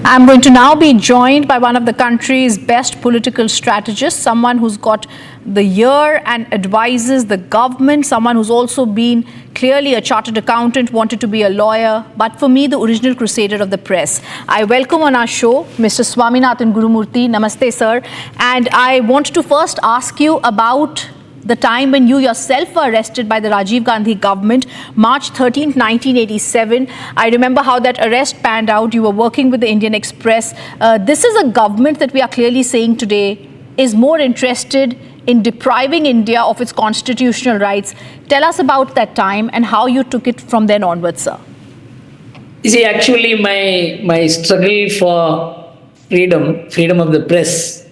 I'm going to now be joined by one of the country's best political strategists, someone who's got the ear and advises the government, someone who's also been clearly a chartered accountant, wanted to be a lawyer, but for me, the original crusader of the press. I welcome on our show Mr. Swaminathan Gurumurthy. Namaste, sir. And I want to first ask you about the time when you yourself were arrested by the Rajiv Gandhi government, March 13th, 1987. I remember how that arrest panned out. You were working with the Indian Express. This is a government that we are clearly saying today is more interested in depriving India of its constitutional rights. Tell us about that time and how you took it from then onwards, sir. You see, actually, my struggle for freedom of the press,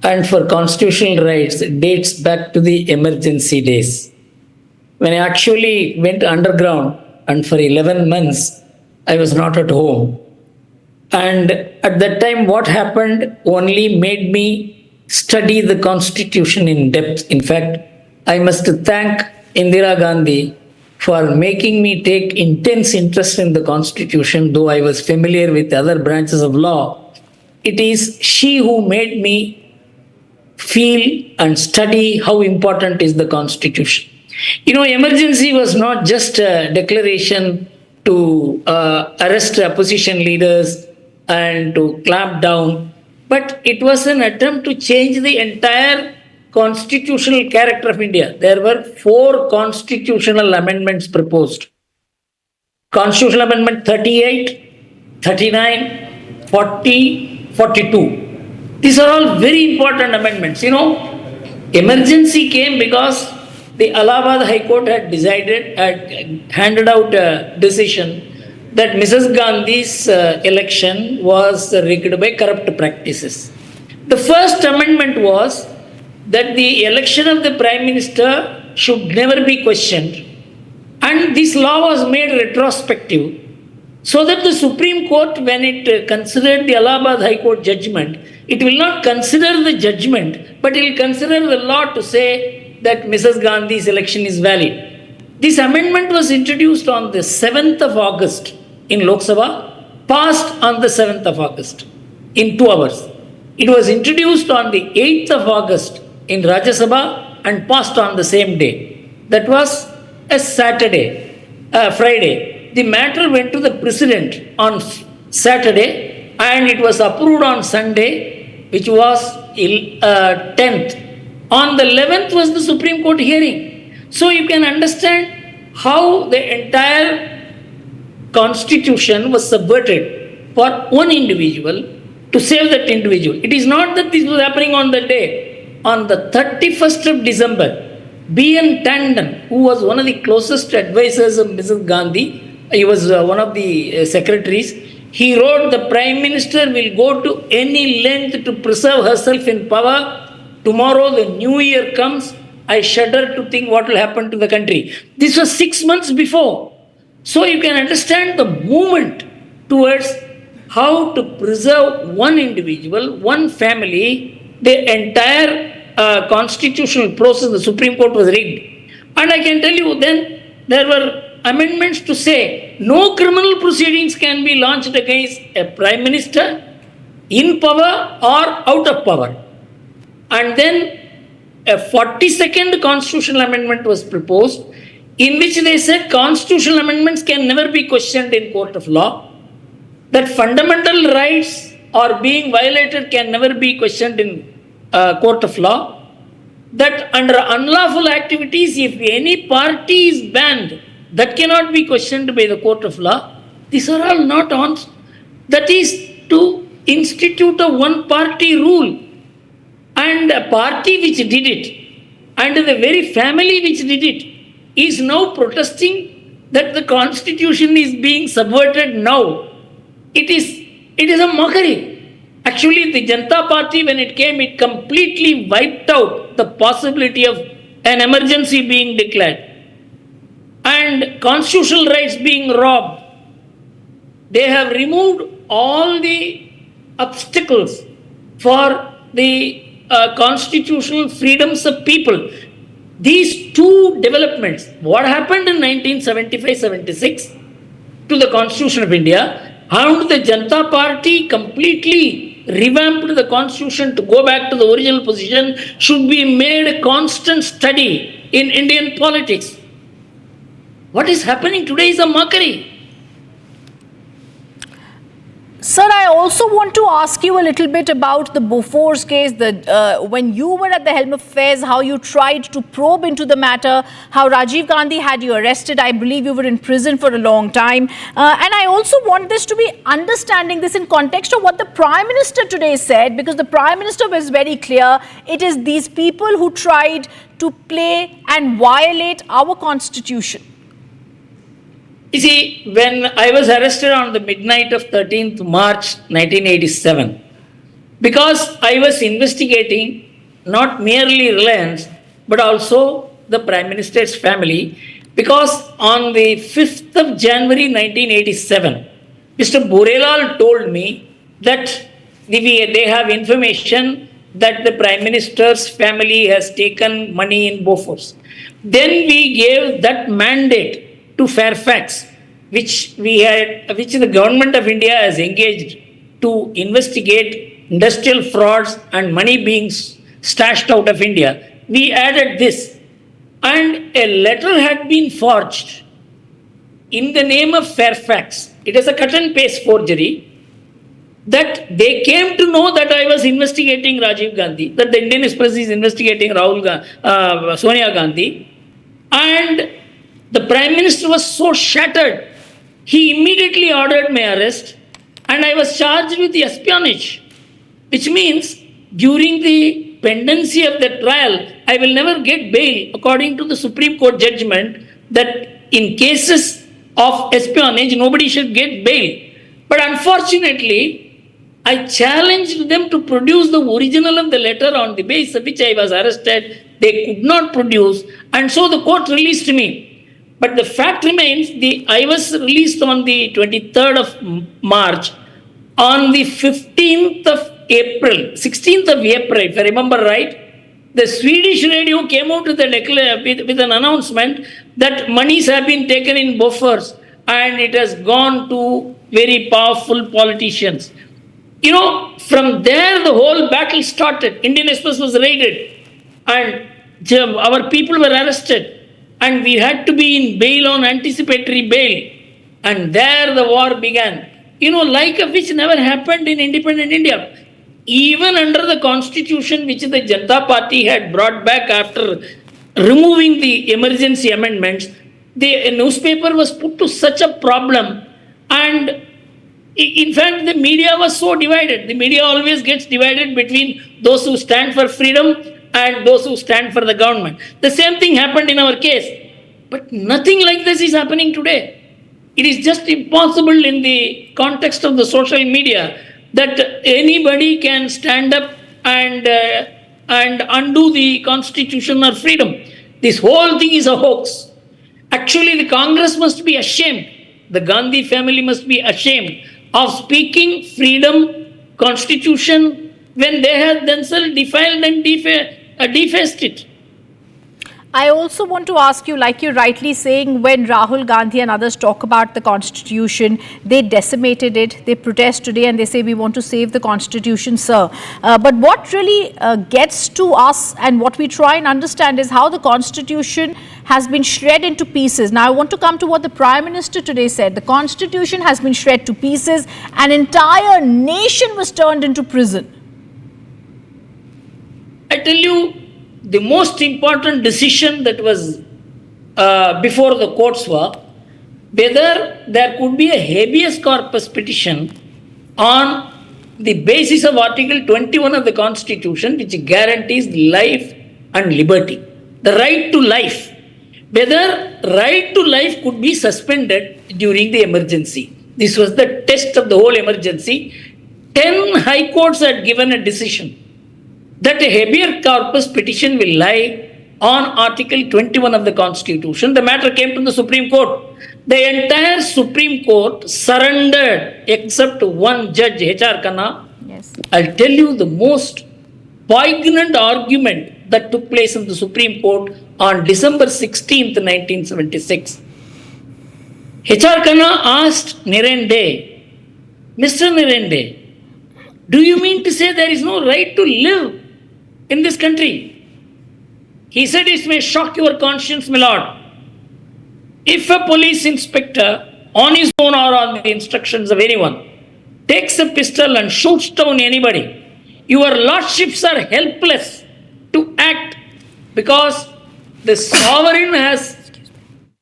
and for constitutional rights dates back to the emergency days. When I actually went underground, and for 11 months, I was not at home. And at that time, what happened only made me study the constitution in depth. In fact, I must thank Indira Gandhi for making me take intense interest in the constitution, though I was familiar with other branches of law. It is she who made me feel and study how important is the constitution. You know, emergency was not just a declaration to arrest opposition leaders and to clamp down, but it was an attempt to change the entire constitutional character of India. There were 4 constitutional amendments proposed. Constitutional Amendment 38, 39, 40, 42. These are all very important amendments. You know, emergency came because the Allahabad High Court had handed out a decision that Mrs. Gandhi's election was rigged by corrupt practices. The first amendment was that the election of the Prime Minister should never be questioned. And this law was made retrospective so that the Supreme Court, when it considered the Allahabad High Court judgment, it will not consider the judgment, but it will consider the law to say that Mrs. Gandhi's election is valid. This amendment was introduced on the 7th of August in Lok Sabha, passed on the 7th of August in 2 hours. It was introduced on the 8th of August in Rajya Sabha and passed on the same day. That was a Friday. The matter went to the President on Saturday and it was approved on Sunday, which was 10th. On the 11th was the Supreme Court hearing. So you can understand how the entire constitution was subverted for one individual to save that individual. It is not that this was happening on the day. On the 31st of December, B.N. Tandon, who was one of the closest advisors of Mrs. Gandhi, he was one of the secretaries, he wrote, the Prime Minister will go to any length to preserve herself in power. Tomorrow the new year comes. I shudder to think what will happen to the country. This was 6 months before. So you can understand the movement towards how to preserve one individual, one family. The entire constitutional process, the Supreme Court was rigged. And I can tell you then there were amendments to say no criminal proceedings can be launched against a Prime Minister in power or out of power. And then a 42nd constitutional amendment was proposed in which they said constitutional amendments can never be questioned in court of law, that fundamental rights are being violated can never be questioned in court of law, that under unlawful activities, if any party is banned, that cannot be questioned by the court of law. These are all not on. That is to institute a one-party rule. And a party which did it, and the very family which did it, is now protesting that the constitution is being subverted now. It is a mockery. Actually, the Janata Party, when it came, it completely wiped out the possibility of an emergency being declared and constitutional rights being robbed. They have removed all the obstacles for the constitutional freedoms of people. These two developments, what happened in 1975-76 to the Constitution of India, and the Janata Party completely revamped the constitution to go back to the original position should be made a constant study in Indian politics. What is happening today is a mockery. Sir, I also want to ask you a little bit about the Bofors case, when you were at the helm of affairs, how you tried to probe into the matter, how Rajiv Gandhi had you arrested. I believe you were in prison for a long time. And I also want this to be understanding this in context of what the Prime Minister today said, because the Prime Minister was very clear. It is these people who tried to play and violate our constitution. You see, when I was arrested on the midnight of 13th March 1987, because I was investigating not merely Reliance, but also the Prime Minister's family, because on the 5th of January 1987, Mr. Borelal told me that they have information that the Prime Minister's family has taken money in Bofors. Then we gave that mandate to Fairfax, which the government of India has engaged to investigate industrial frauds and money being stashed out of India. We added this, and a letter had been forged in the name of Fairfax. It is a cut and paste forgery. That they came to know that I was investigating Rajiv Gandhi, that the Indian Express is investigating Sonia Gandhi, and the Prime Minister was so shattered, he immediately ordered my arrest, and I was charged with espionage, which means during the pendency of the trial, I will never get bail according to the Supreme Court judgment that in cases of espionage, nobody should get bail. But unfortunately, I challenged them to produce the original of the letter on the basis of which I was arrested. They could not produce, and so the court released me. But the fact remains, I was released on the 23rd of March. On the 15th of April, 16th of April, if I remember right, the Swedish radio came out with an announcement that monies have been taken in Bofors and it has gone to very powerful politicians. You know, from there the whole battle started. Indian Express was raided and our people were arrested. And we had to be in bail on anticipatory bail. And there the war began. You know, like of which never happened in independent India. Even under the constitution which the Janata Party had brought back after removing the emergency amendments, the newspaper was put to such a problem. And in fact, the media was so divided. The media always gets divided between those who stand for freedom and those who stand for the government. The same thing happened in our case. But nothing like this is happening today. It is just impossible in the context of the social media that anybody can stand up and undo the constitution or freedom. This whole thing is a hoax. Actually, the Congress must be ashamed. The Gandhi family must be ashamed of speaking freedom, constitution, when they have themselves defiled and defaced it. I also want to ask you, like you're rightly saying, when Rahul Gandhi and others talk about the constitution, they decimated it, they protest today and they say we want to save the constitution, sir. But what really gets to us and what we try and understand is how the constitution has been shred into pieces. Now I want to come to what the Prime Minister today said. The constitution has been shred to pieces. An entire nation was turned into prison. I tell you, the most important decision that was before the courts were whether there could be a habeas corpus petition on the basis of Article 21 of the Constitution, which guarantees life and liberty. The right to life. Whether right to life could be suspended during the emergency. This was the test of the whole emergency. 10 high courts had given a decision that a habeas corpus petition will lie on Article 21 of the Constitution. The matter came to the Supreme Court. The entire Supreme Court surrendered except one judge, H.R. Khanna. Yes. I'll tell you the most poignant argument that took place in the Supreme Court on December 16th, 1976. H.R. Khanna asked Niren Day Mr. Nirende, do you mean to say there is no right to live in this country? He said, it may shock your conscience, my lord. If a police inspector, on his own or on the instructions of anyone, takes a pistol and shoots down anybody, your lordships are helpless to act because the sovereign has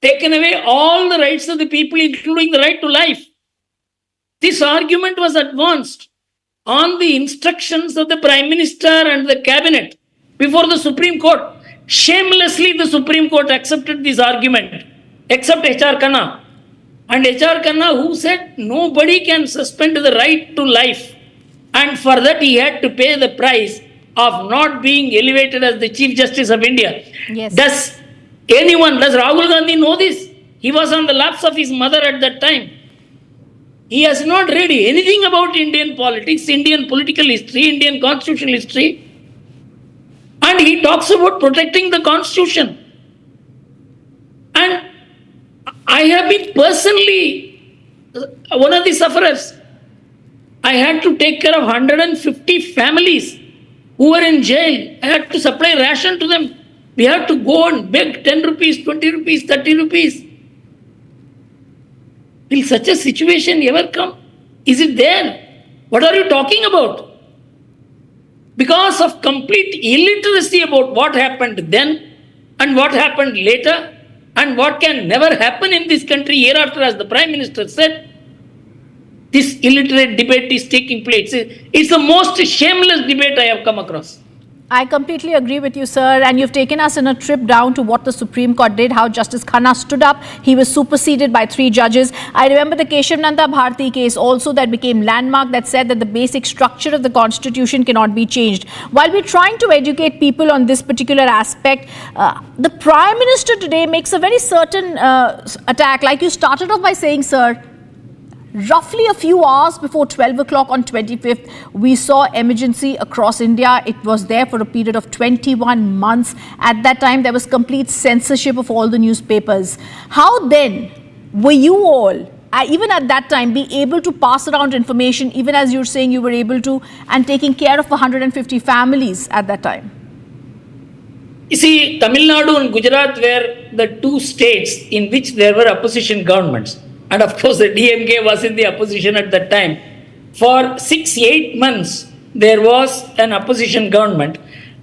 taken away all the rights of the people, including the right to life. This argument was advanced on the instructions of the Prime Minister and the Cabinet before the Supreme Court. Shamelessly, the Supreme Court accepted this argument, except H.R. Khanna. And H.R. Khanna, who said nobody can suspend the right to life, and for that he had to pay the price of not being elevated as the Chief Justice of India. Yes. Does Rahul Gandhi know this? He was on the laps of his mother at that time. He has not read anything about Indian politics, Indian political history, Indian constitutional history. And he talks about protecting the constitution. And I have been personally one of the sufferers. I had to take care of 150 families who were in jail. I had to supply ration to them. We had to go and beg 10 rupees, 20 rupees, 30 rupees. Will such a situation ever come? Is it there? What are you talking about? Because of complete illiteracy about what happened then and what happened later and what can never happen in this country hereafter, as the Prime Minister said, this illiterate debate is taking place. It's the most shameless debate I have come across. I completely agree with you, sir. And you've taken us in a trip down to what the Supreme Court did, how Justice Khanna stood up. He was superseded by 3 judges. I remember the Keshav Nanda Bharti case also that became landmark, that said that the basic structure of the Constitution cannot be changed. While we're trying to educate people on this particular aspect, the Prime Minister today makes a very certain attack. Like you started off by saying, sir, roughly a few hours before 12 o'clock on 25th, we saw emergency across India. It was there for a period of 21 months. At that time, there was complete censorship of all the newspapers. How then were you all, even at that time, be able to pass around information, even as you're saying you were able to, and taking care of 150 families at that time? You see, Tamil Nadu and Gujarat were the 2 states in which there were opposition governments. And of course, the DMK was in the opposition at that time. For 6-8 months, there was an opposition government,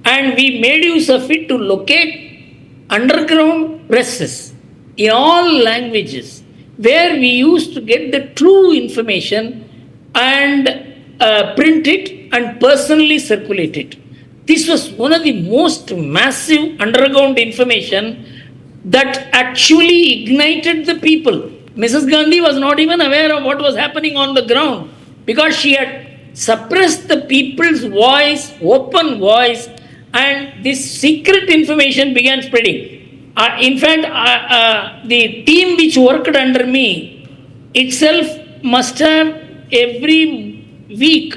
and we made use of it to locate underground presses in all languages, where we used to get the true information and print it and personally circulate it. This was one of the most massive underground information that actually ignited the people. Mrs. Gandhi was not even aware of what was happening on the ground because she had suppressed the people's voice, open voice, and this secret information began spreading. In fact, the team which worked under me itself must have every week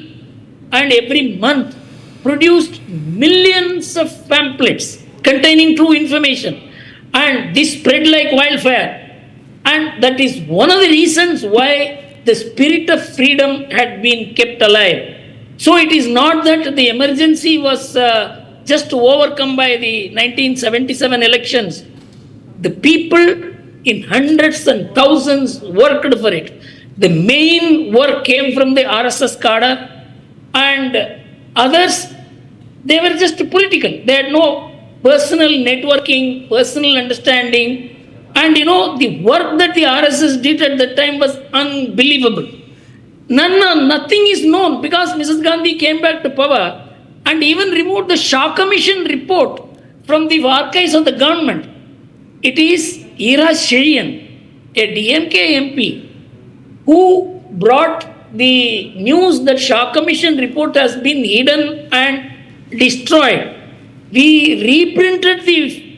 and every month produced millions of pamphlets containing true information, and this spread like wildfire. And that is one of the reasons why the spirit of freedom had been kept alive. So it is not that the emergency was just overcome by the 1977 elections. The people in hundreds and thousands worked for it. The main work came from the RSS cadre, and others, they were just political. They had no personal networking, personal understanding. And the work that the RSS did at that time was unbelievable. Nothing is known because Mrs. Gandhi came back to power and even removed the Shah Commission report from the archives of the government. It is Ira Sherian, a DMK MP, who brought the news that Shah Commission report has been hidden and destroyed. We reprinted the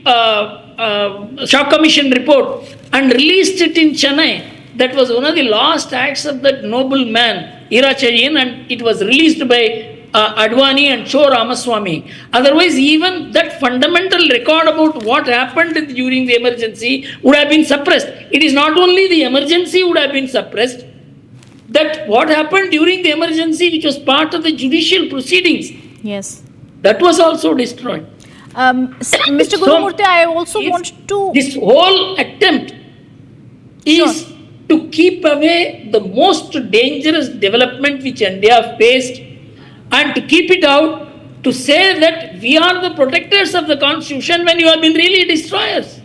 Shah Commission report and released it in Chennai. That was one of the last acts of that noble man, Ira Cherian, and it was released by Advani and Cho Ramaswamy. Otherwise, even that fundamental record about what happened during the emergency would have been suppressed. It is not only the emergency would have been suppressed, that what happened during the emergency, which was part of the judicial proceedings, Yes. that was also destroyed. Mr. Gurumurthy, I also want to... This whole attempt is to keep away the most dangerous development which India faced and to keep it out, to say that we are the protectors of the constitution when you have been really destroyers.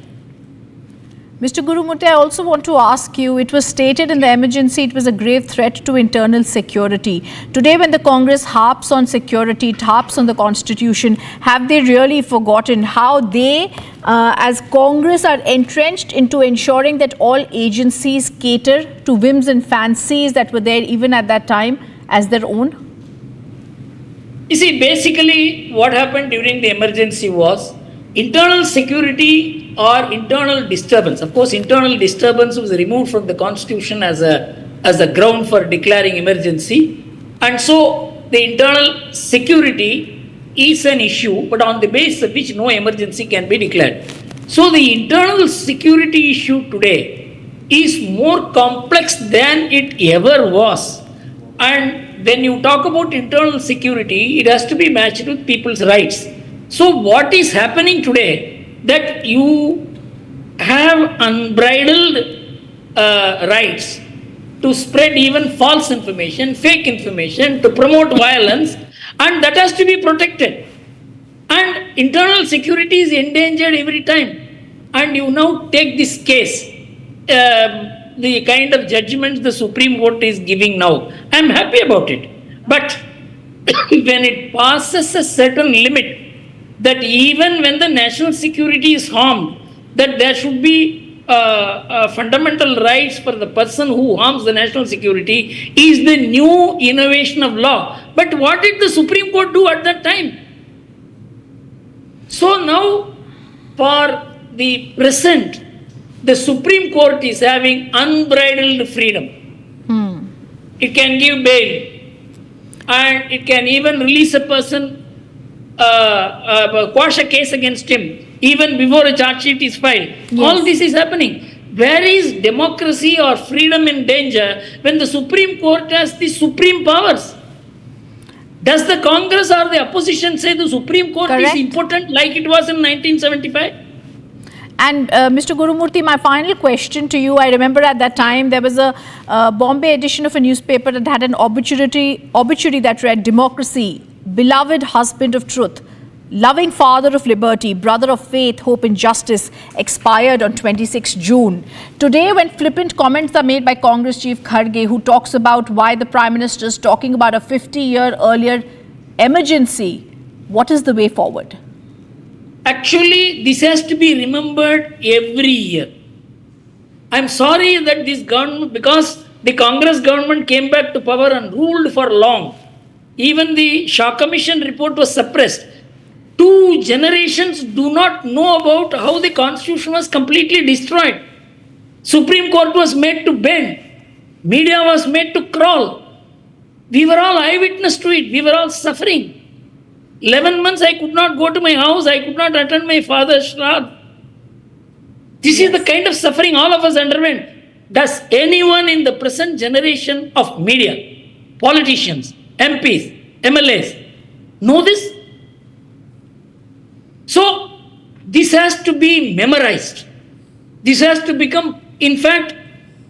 Mr. Gurumurthy, I also want to ask you, it was stated in the emergency it was a grave threat to internal security. Today, when the Congress harps on security, it harps on the constitution, have they really forgotten how they, as Congress, are entrenched into ensuring that all agencies cater to whims and fancies that were there even at that time as their own? You see, basically what happened during the emergency was internal security or internal disturbance. Of course, internal disturbance was removed from the constitution as a ground for declaring emergency. And so the internal security is an issue, but on the basis of which no emergency can be declared. So the internal security issue today is more complex than it ever was. And when you talk about internal security, it has to be matched with people's rights. So what is happening today, that you have unbridled rights to spread even false information, fake information, to promote violence, and that has to be protected. And internal security is endangered every time. And you now take this case, the kind of judgments the Supreme Court is giving now. I am happy about it. But when it passes a certain limit, that even when the national security is harmed, that there should be fundamental rights for the person who harms the national security, is the new innovation of law. But what did the Supreme Court do at that time? So now, for the present, the Supreme Court is having unbridled freedom. It can give bail, and it can even release a person, quash a case against him, even before a charge sheet is filed. Yes. All this is happening. Where is democracy or freedom in danger when the Supreme Court has the supreme powers? Does the Congress or the opposition say the Supreme Court is important like it was in 1975? And Mr. Gurumurthy, my final question to you, I remember at that time there was a Bombay edition of a newspaper that had an obituary that read, "Democracy, beloved husband of truth, loving father of liberty, brother of faith, hope and justice," expired on 26 June. Today, when flippant comments are made by Congress Chief Kharge, who talks about why the Prime Minister is talking about a 50-year earlier emergency, what is the way forward? Actually, this has to be remembered every year. I'm sorry that this government, because the Congress government came back to power and ruled for long, even the Shah Commission report was suppressed. 2 generations do not know about how the constitution was completely destroyed. Supreme Court was made to bend. Media was made to crawl. We were all eyewitness to it. We were all suffering. 11 months I could not go to my house. I could not attend my father's shraddh. This is the kind of suffering all of us underwent. Does anyone in the present generation of media, politicians, MPs, MLAs, know this? So, this has to be memorized. This has to become, in fact,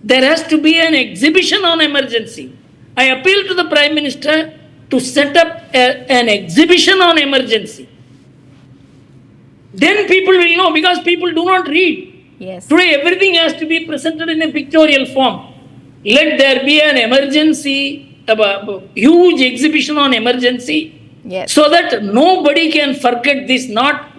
there has to be an exhibition on emergency. I appeal to the Prime Minister to set up an exhibition on emergency. Then people will know, because people do not read. Yes. Today, everything has to be presented in a pictorial form. Let there be an emergency, a huge exhibition on emergency, yes, so that nobody can forget this. Not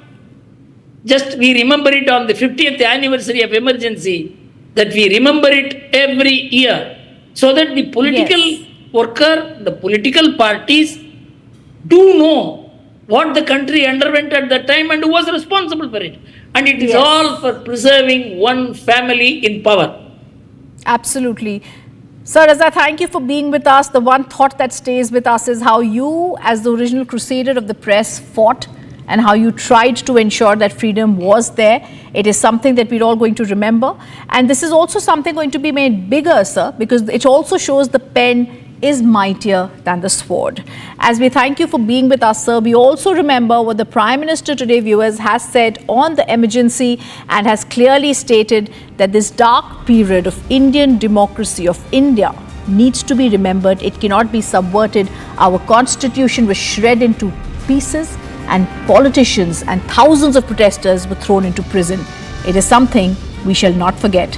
just we remember it on the 50th anniversary of emergency, that we remember it every year, so that the political worker, the political parties do know what the country underwent at that time and who was responsible for it. And it is all for preserving one family in power. Absolutely. Sir, as I thank you for being with us, the one thought that stays with us is how you, as the original crusader of the press, fought and how you tried to ensure that freedom was there. It is something that we're all going to remember. And this is also something going to be made bigger, sir, because it also shows the pen is mightier than the sword. As we thank you for being with us, sir, we also remember what the Prime Minister today, viewers, has said on the emergency and has clearly stated that this dark period of Indian democracy, of India, needs to be remembered. It cannot be subverted. Our constitution was shredded into pieces and politicians and thousands of protesters were thrown into prison. It is something we shall not forget.